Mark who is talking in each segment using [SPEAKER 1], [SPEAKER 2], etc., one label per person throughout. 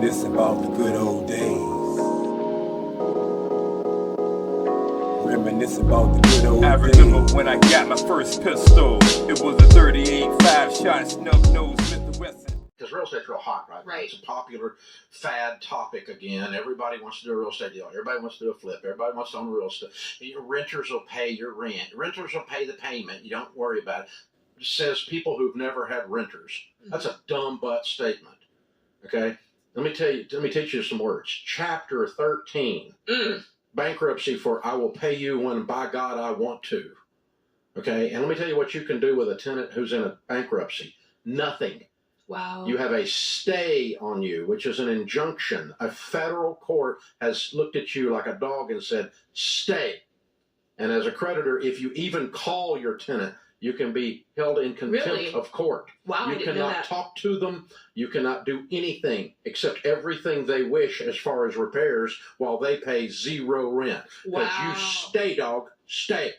[SPEAKER 1] Reminisce about the good old days. Reminisce about the good old days.
[SPEAKER 2] I remember when I got my first pistol. It was a 38 5-shot snub-nosed Smith & Wesson.
[SPEAKER 3] Because real estate's real hot right now. It's a popular fad topic again. Everybody wants to do a real estate deal. Everybody wants to do a flip. Everybody wants to own real estate. Your renters will pay your rent. Renters will pay the payment. You don't worry about it. It says people who've never had renters. That's a dumb butt statement. Okay? Let me teach you some words. Chapter 13. Bankruptcy for I will pay you when by God I want to. Okay? And let me tell you what you can do with a tenant who's in a bankruptcy. Nothing.
[SPEAKER 4] Wow.
[SPEAKER 3] You have a stay on you, which is an injunction. A federal court has looked at you like a dog and said, stay. And as a creditor, if you even call your tenant, you can be held in contempt of court.
[SPEAKER 4] Wow,
[SPEAKER 3] You cannot talk to them. You cannot do anything except everything they wish as far as repairs while they pay zero rent. Because you stay, dog, stay.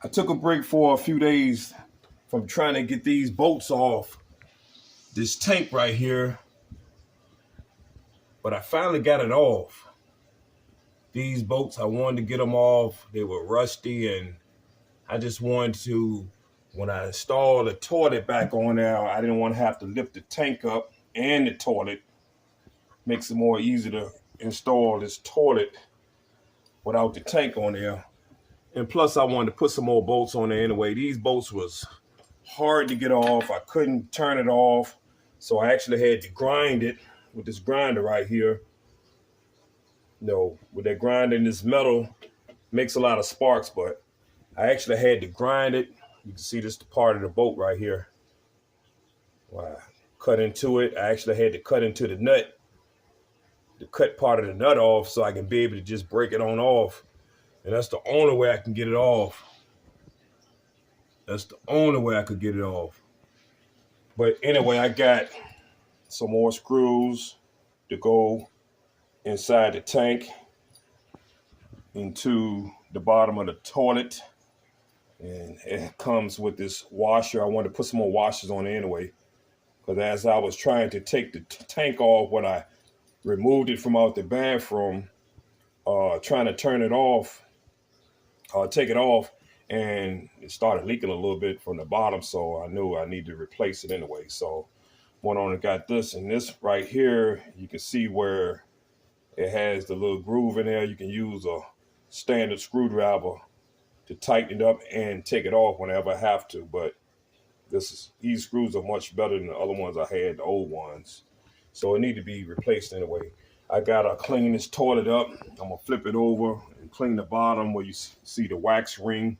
[SPEAKER 1] I took a break for a few days from trying to get these bolts off this tank right here, but I finally got it off. These bolts, I wanted to get them off. They were rusty, and I just wanted to, when I installed the toilet back on there, I didn't want to have to lift the tank up and the toilet. Makes it more easy to install this toilet without the tank on there. And plus, I wanted to put some more bolts on there anyway. These bolts was hard to get off. I couldn't turn it off. So I actually had to grind it with this grinder right here. With that grinding, this metal makes a lot of sparks, but I actually had to grind it. You can see this part of the bolt right here. When I cut into it, I actually had to cut into the nut, to cut part of the nut off so I can be able to just break it on off. And that's the only way I can get it off. That's the only way I could get it off. But anyway, I got some more screws to go inside the tank into the bottom of the toilet. And it comes with this washer. I wanted to put some more washers on it anyway, because as I was trying to take the tank off, when I removed it from out the bathroom, trying to turn it off, take it off, and it started leaking a little bit from the bottom, so I knew I needed to replace it anyway. So went on and got this, and this right here, you can see where it has the little groove in there. You can use a standard screwdriver to tighten it up and take it off whenever I have to, but these screws are much better than the other ones I had, the old ones. So it need to be replaced anyway. I gotta clean this toilet up. I'm gonna flip it over and clean the bottom where you see the wax ring.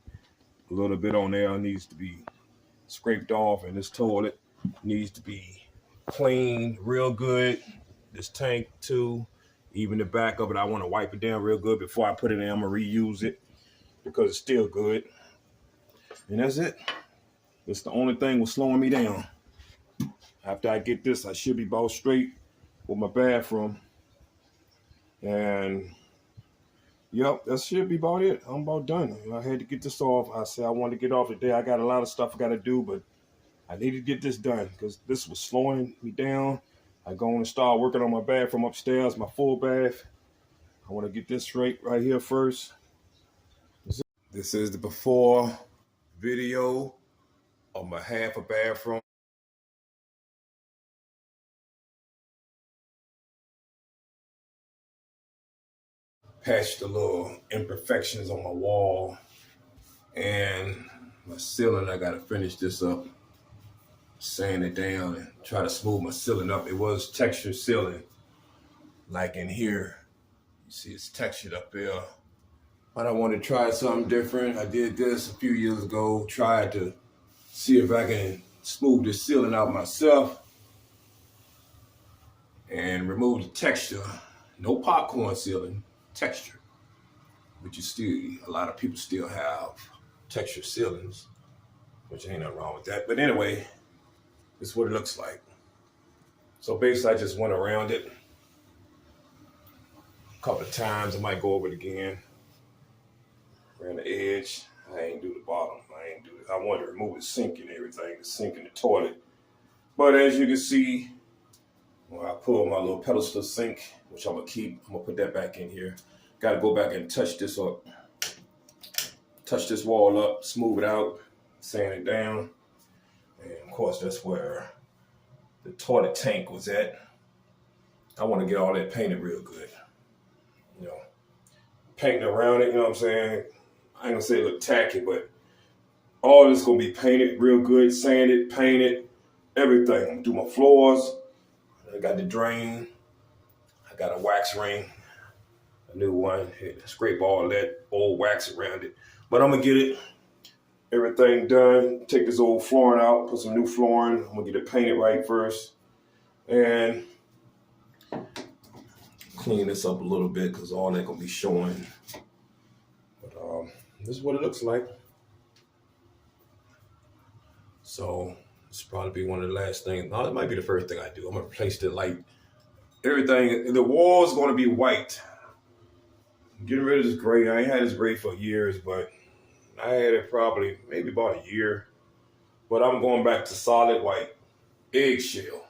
[SPEAKER 1] A little bit on there needs to be scraped off, and this toilet needs to be cleaned real good. This tank too, even the back of it, I wanna wipe it down real good before I put it in. I'm gonna reuse it because it's still good. And that's it. That's the only thing was slowing me down. After I get this, I should be about straight with my bathroom. And yep, that should be about it. I'm about done. I had to get this off. I said I wanted to get off today. I got a lot of stuff I got to do, but I need to get this done because this was slowing me down. I go and start working on my bathroom upstairs, my full bath. I want to get this straight right here first. This is the before video of my half a bathroom. Patched the little imperfections on my wall, and my ceiling. I gotta finish this up, sand it down, and try to smooth my ceiling up. It was textured ceiling, like in here. You see it's textured up there. But I want to try something different. I did this a few years ago, tried to see if I can smooth the ceiling out myself and remove the texture. No popcorn ceiling, texture. But you still, a lot of people still have textured ceilings, which ain't nothing wrong with that. But anyway, this is what it looks like. So basically I just went around it a couple of times. I might go over it again. Around the edge. I ain't do the bottom. I wanted to remove the sink and everything, the sink in the toilet. But as you can see, when I pull my little pedestal sink, which I'm gonna keep, I'm gonna put that back in here. Gotta go back and touch this up. Touch this wall up, smooth it out, sand it down. And of course, that's where the toilet tank was at. I want to get all that painted real good. You know, painting around it, you know what I'm saying? I ain't gonna say it look tacky, but all this gonna be painted real good, sanded, painted, everything. I'm gonna do my floors. I got the drain. I got a wax ring, a new one. Scrape all that old wax around it. But I'm gonna get it, everything done. Take this old flooring out, put some new flooring. I'm gonna get it painted right first. And clean this up a little bit because all that gonna be showing. But this is what it looks like. So this will probably be one of the last things. No, it might be the first thing I do. I'm gonna replace the light. Everything, the wall's gonna be white. I'm getting rid of this gray. I ain't had this gray for years, but I had it probably maybe about a year. But I'm going back to solid white, eggshell.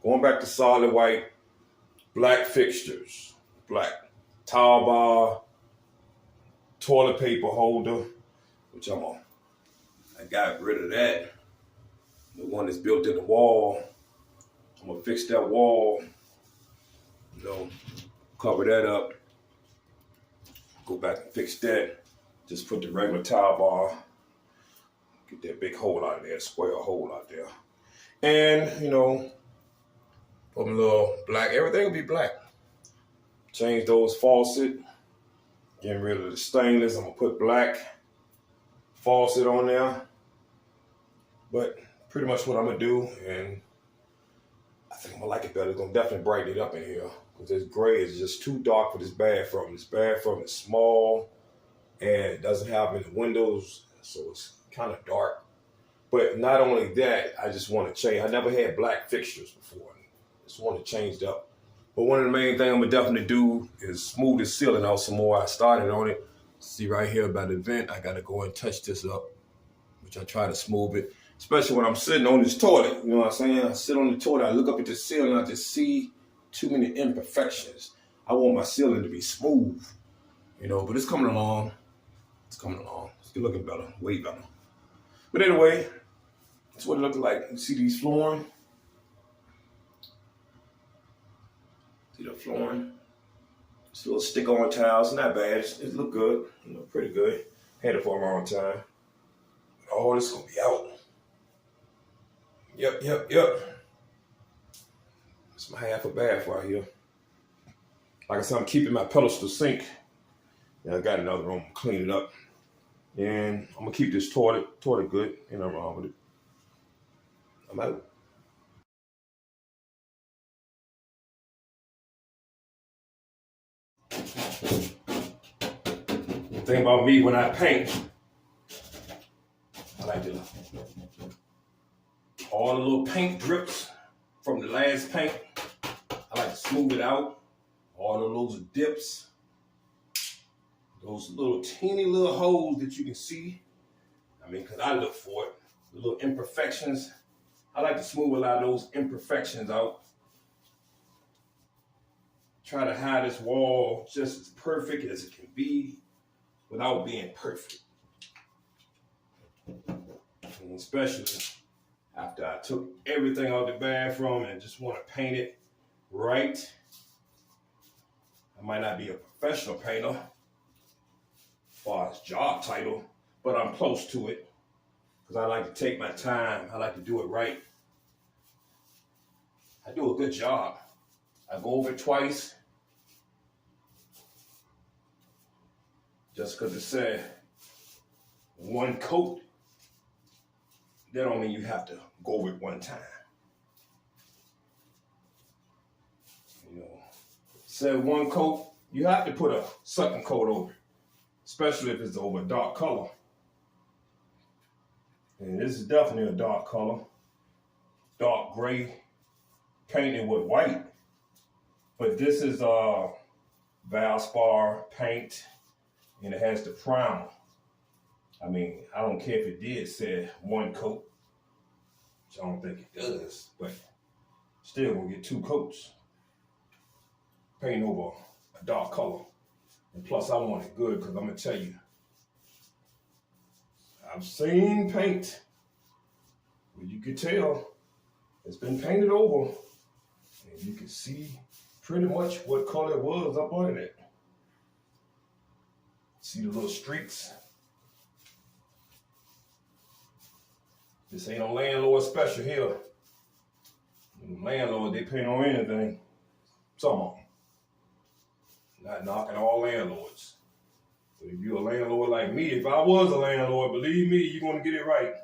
[SPEAKER 1] Going back to solid white, black fixtures, black towel bar, toilet paper holder, which I got rid of that. The one that's built in the wall, I'm gonna fix that wall, cover that up, go back and fix that. Just put the regular towel bar, get that big hole out of there, square hole out there. And, put a little black, everything will be black. Change those faucet, getting rid of the stainless. I'm gonna put black faucet on there. But pretty much what I'm gonna do, and I think I'm gonna like it better. It's gonna definitely brighten it up in here. Because this gray is just too dark for this bathroom. This bathroom is small and it doesn't have any windows, so it's kind of dark. But not only that, I just want to change. I never had black fixtures before. I just want to change it up. But one of the main things I'm gonna definitely do is smooth the ceiling out some more. I started on it. See right here by the vent, I gotta go and touch this up, which I try to smooth it. Especially when I'm sitting on this toilet, you know what I'm saying? I sit on the toilet, I look up at the ceiling, I just see too many imperfections. I want my ceiling to be smooth, but it's coming along. It's coming along. It's looking better, way better. But anyway, that's what it looks like. You see these flooring? See the flooring? It's a little stick-on tiles, not bad. It look good, pretty good. Had it for a long time. All this gonna be out. Yep. It's my half a bath right here. Like I said, I'm keeping my pedestal sink. I got another room, clean it up. And I'm gonna keep this toilet good. Ain't nothing wrong with it. I'm out. The thing about me when I paint, I like to all the little paint drips from the last paint. I like to smooth it out. All of those dips, those little teeny little holes that you can see. Because I look for it. The little imperfections. I like to smooth a lot of those imperfections out. Try to hide this wall just as perfect as it can be without being perfect. And especially after I took everything out the bathroom and just want to paint it right. I might not be a professional painter as far as job title, but I'm close to it because I like to take my time. I like to do it right. I do a good job. I go over it twice just because it said one coat. That don't mean you have to go over it one time. You know, said one coat, you have to put a second coat over it, especially if it's over a dark color. And this is definitely a dark color, dark gray, painted with white. But this is Valspar paint, and it has the primer. I mean, I don't care if it did say one coat, which I don't think it does, but still we'll get two coats. Paint over a dark color. And plus I want it good because I'm gonna tell you, I've seen paint where you could tell it's been painted over and you can see pretty much what color it was up on it. See the little streaks? This ain't a landlord special here. Landlord, they paint on anything. Some of them. Not knocking all landlords. But if you're a landlord like me, if I was a landlord, believe me, you're going to get it right.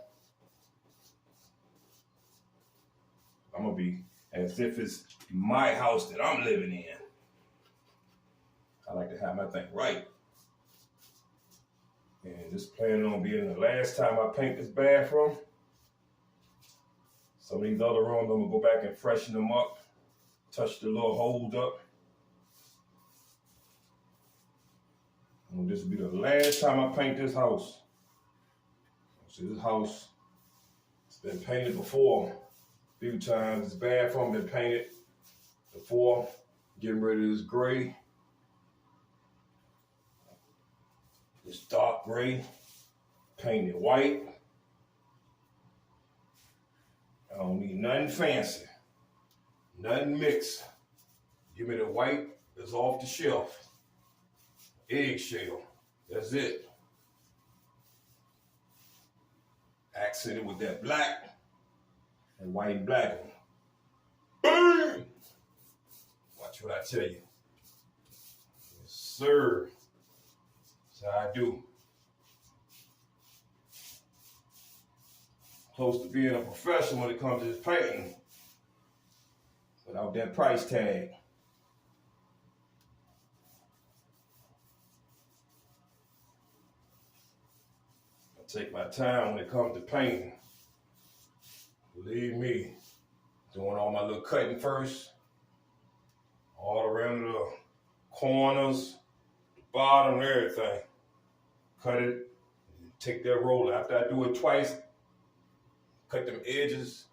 [SPEAKER 1] I'm going to be as if it's my house that I'm living in. I like to have my thing right. And this planning on being the last time I paint this bathroom. Some of these other rooms, I'm going to go back and freshen them up, touch the little holes up. And this will be the last time I paint this house. See, this house has been painted before a few times. This bathroom been painted before. Getting rid of this gray. This dark gray. Painted white. I don't need nothing fancy. Nothing mixed. Give me the white that's off the shelf. Eggshell. That's it. Accented with that black and white and black. Bang! Watch what I tell you. Yes, sir. That's how I do. Close to being a professional when it comes to this painting. Without that price tag. Take my time when it comes to painting. Believe me, doing all my little cutting first, all around the corners, the bottom, and everything. Cut it, take that roller. After I do it twice, cut them edges,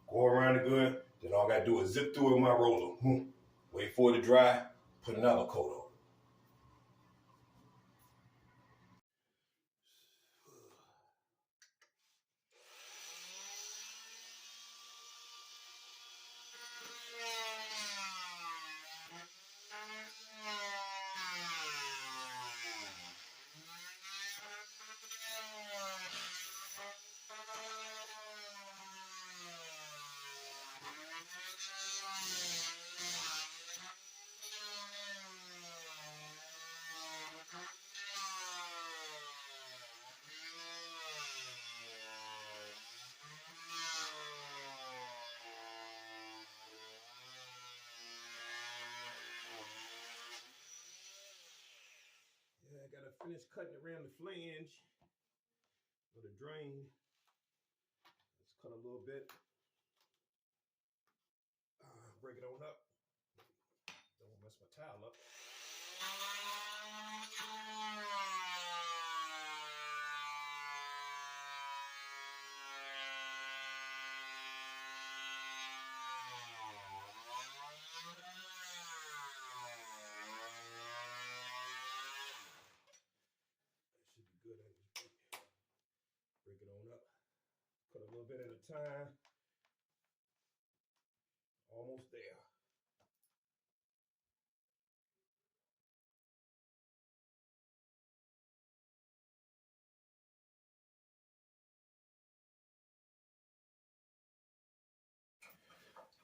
[SPEAKER 1] go around it good, then all I gotta do is zip through it with my roller. Wait for it to dry, put another coat on. Yeah, I gotta finish cutting around the flange or the drain. Let's cut a little bit. Break it on up. Don't mess my towel up. Break it on up. Cut a little bit at a time. Almost there.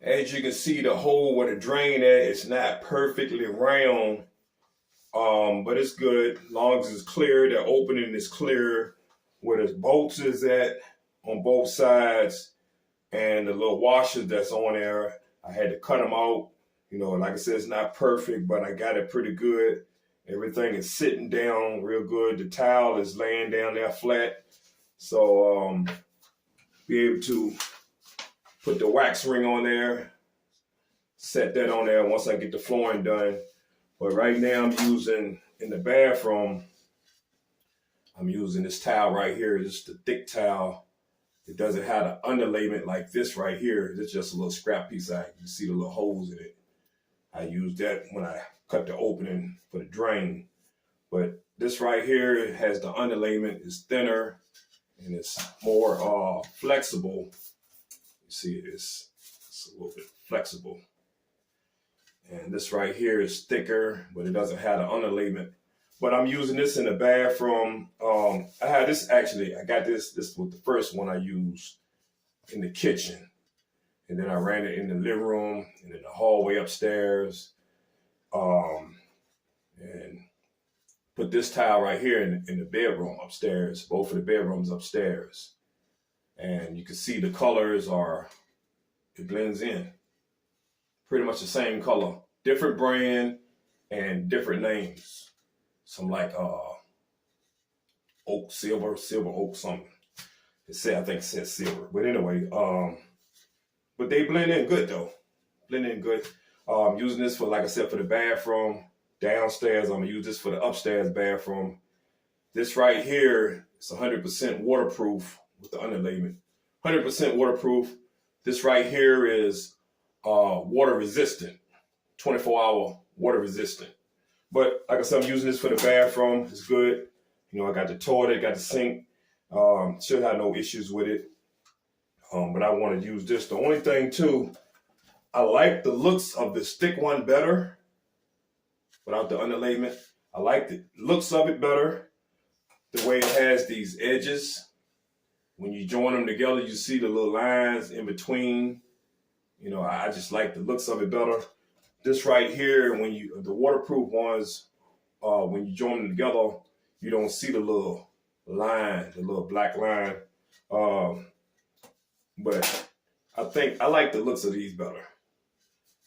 [SPEAKER 1] As you can see, the hole where the drain at, it's not perfectly round, but it's good. As long as it's clear, the opening is clear. Where the bolts is at on both sides and the little washers that's on there, I had to cut them out. You know, like I said, it's not perfect, but I got it pretty good. Everything is sitting down real good. The towel is laying down there flat. So be able to put the wax ring on there, set that on there once I get the flooring done. But right now I'm using, in the bathroom, I'm using this towel right here. Just a thick towel. It doesn't have an underlayment like this right here. It's just a little scrap piece. You can see the little holes in it. I used that when I cut the opening for the drain. But this right here has the underlayment. It's thinner and it's more flexible. You see, it's a little bit flexible. And this right here is thicker, but it doesn't have the underlayment. But I'm using this in the bathroom. I had this actually, I got this was the first one I used in the kitchen. And then I ran it in the living room and in the hallway upstairs. And put this towel right here in the bedroom upstairs, both of the bedrooms upstairs. And you can see the colors it blends in. Pretty much the same color, different brand and different names. Some like oak, silver oak, something. I think it says silver. But anyway, but they blend in good though. Blend in good. Using this for, like I said, for the bathroom. Downstairs, I'm gonna use this for the upstairs bathroom. This right here is 100% waterproof with the underlayment. 100% waterproof. This right here is water resistant, 24-hour water resistant. But like I said, I'm using this for the bathroom. It's good. You know, I got the toilet, got the sink. Should have no issues with it. But I want to use this. The only thing too, I like the looks of the stick one better without the underlayment. I like the looks of it better. The way it has these edges. When you join them together, you see the little lines in between. You know, I just like the looks of it better. This right here, the waterproof ones, when you join them together, you don't see the little line, the little black line. But I think I like the looks of these better.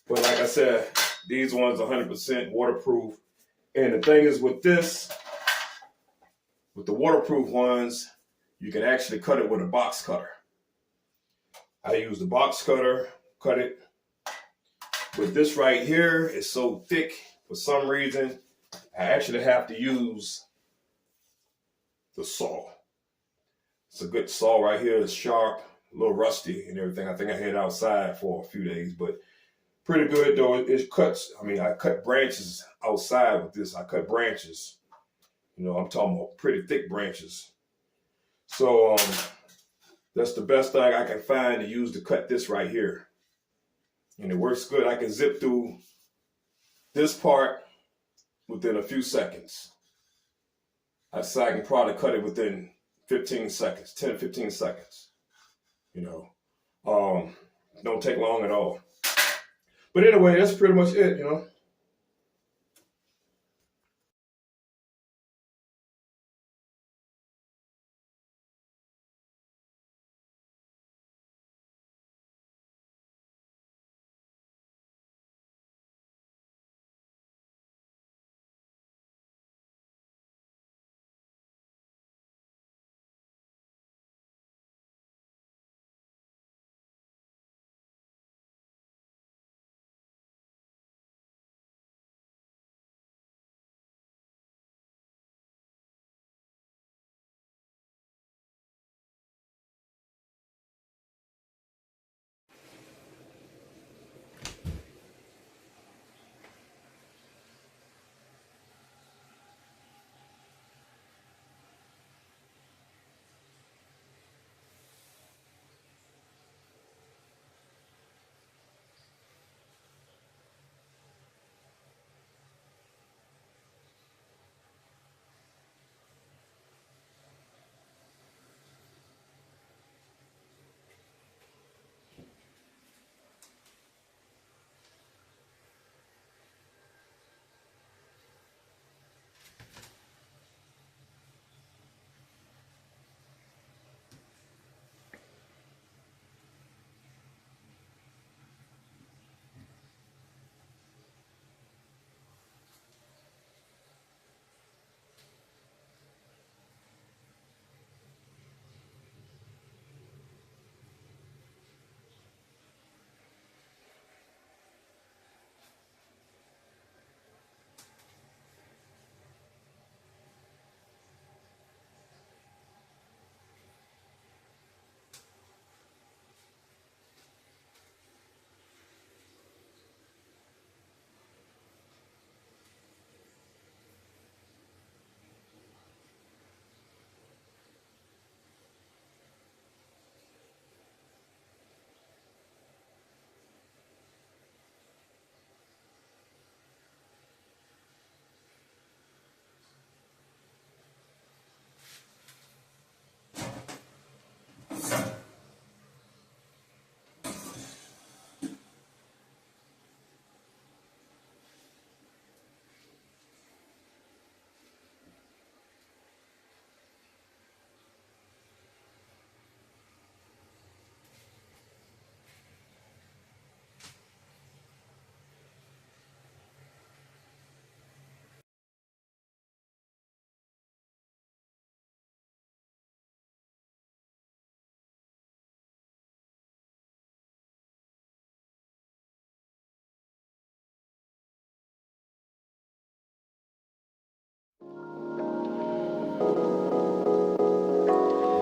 [SPEAKER 1] But like I said, these ones are 100% waterproof. And the thing is with this, with the waterproof ones, you can actually cut it with a box cutter. I use the box cutter, cut it. But this right here is so thick, for some reason, I actually have to use the saw. It's a good saw right here. It's sharp, a little rusty and everything. I think I had it outside for a few days, but pretty good though. It cuts. I mean, I cut branches outside with this. I cut branches. You know, I'm talking about pretty thick branches. So that's the best thing I can find to use to cut this right here. And it works good. I can zip through this part within a few seconds. I can probably cut it within 15 seconds, 10, 15 seconds. You know, don't take long at all. But anyway, that's pretty much it, you know.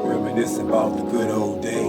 [SPEAKER 2] Reminiscing about the good old days.